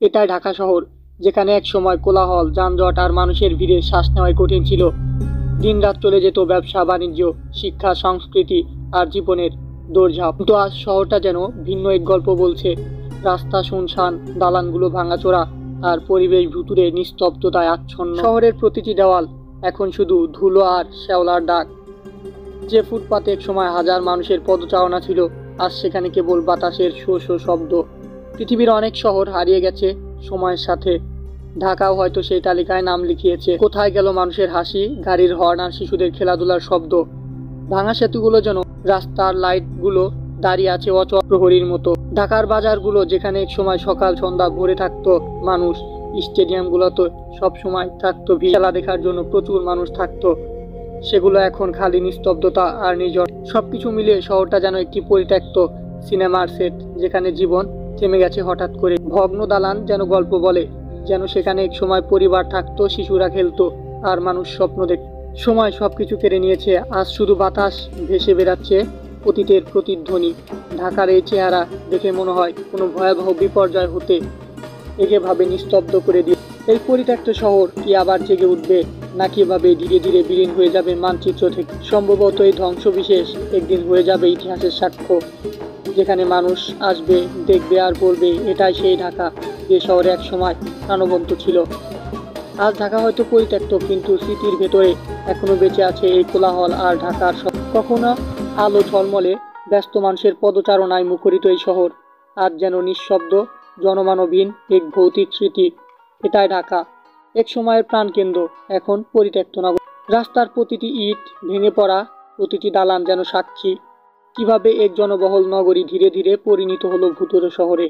এটাই ঢাকা শহর, যেখানে এক সময় কোলাহল, যানজট আর মানুষের ভিড়ে শ্বাস নেওয়াই কঠিন ছিল। দিনরাত চলে যেত ব্যবসা বাণিজ্য, শিক্ষা, সংস্কৃতি আর জীবনের দৌড়ঝাঁপ। কিন্তু আজ শহরটা যেন ভিন্ন এক গল্প বলছে। রাস্তা শুনশান, দালানগুলো ভাঙাচোরা, আর পরিবেশ ভুতুরে নিস্তব্ধতায় আচ্ছন্ন। শহরের প্রতিটি দেওয়াল এখন শুধু ধুলো আর শ্যাওলার ডাক। যে ফুটপাতে এক সময় হাজার মানুষের পদচারণা ছিল, আজ সেখানে কেবল বাতাসের শো শো শব্দ। পৃথিবীর অনেক শহর হারিয়ে গেছে সময়ের সাথে, ঢাকাও হয়তো সেই তালিকায় নাম লিখিয়েছে। কোথায় গেল মানুষের হাসি, গাড়ির হর্ন আর শিশুদের খেলাধুলার শব্দ? ভাঙা সেতুগুলো যেন রাস্তার লাইটগুলো দাঁড়িয়ে আছে অচল প্রহরীর মতো। ঢাকার বাজারগুলো যেখানে এক সময় সকাল সন্ধ্যা ভরে থাকতো মানুষ, স্টেডিয়ামগুলোতে সব সময় থাকতো ভিড়, খেলা দেখার জন্য প্রচুর মানুষ থাকতো, সেগুলো এখন খালি নিস্তব্ধতা আর নির্জন। সবকিছু মিলিয়ে শহরটা যেন একটি পরিত্যক্ত সিনেমার সেট, যেখানে জীবন থেমে গেছে হঠাৎ করে। ভগ্ন দালান যেন গল্প বলে, যেন সেখানে এক সময় পরিবার থাকতো, শিশুরা খেলতো আর মানুষ স্বপ্ন দেখত। সময় সবকিছু কেড়ে নিয়েছে, আজ শুধু বাতাস ভেসে বেড়াচ্ছে অতীতের প্রতিধ্বনি। ঢাকার এই চেহারা দেখে মনে হয় কোনো ভয়াবহ বিপর্যয় হতে একেভাবে নিস্তব্ধ করে দিয়ে। এই পরিত্যক্ত শহর কি আবার জেগে উঠবে, নাকি এভাবে ধীরে ধীরে বিলীন হয়ে যাবে মানচিত্র থেকে? সম্ভবত এই ধ্বংসবিশেষ একদিন হয়ে যাবে ইতিহাসের সাক্ষ্য, যেখানে মানুষ আসবে, দেখবে আর বলবে, এটাই সেই ঢাকা যে শহরে এক সময় প্রাণবন্ত ছিল। আজ ঢাকা হয়তো পরিত্যক্ত, কিন্তু স্মৃতির ভেতরে এখনো বেঁচে আছে এই কোলাহল আর ঢাকার কখনো আলো ঝলমলে ব্যস্ত মানুষের পদচারণায় মুখরিত এই শহর আজ যেন নিঃশব্দ, জনমানবহীন এক ভৌতিক স্মৃতি। এটাই ঢাকা, এক সময়ের প্রাণকেন্দ্র, এখন পরিত্যক্ত নগর। রাস্তার প্রতিটি ইট ভেঙে পড়া, প্রতিটি দালান যেন সাক্ষী কিভাবে এক জনবহুল নগরী ধীরে ধীরে পরিণত হলো ভুতুড়ে শহরে।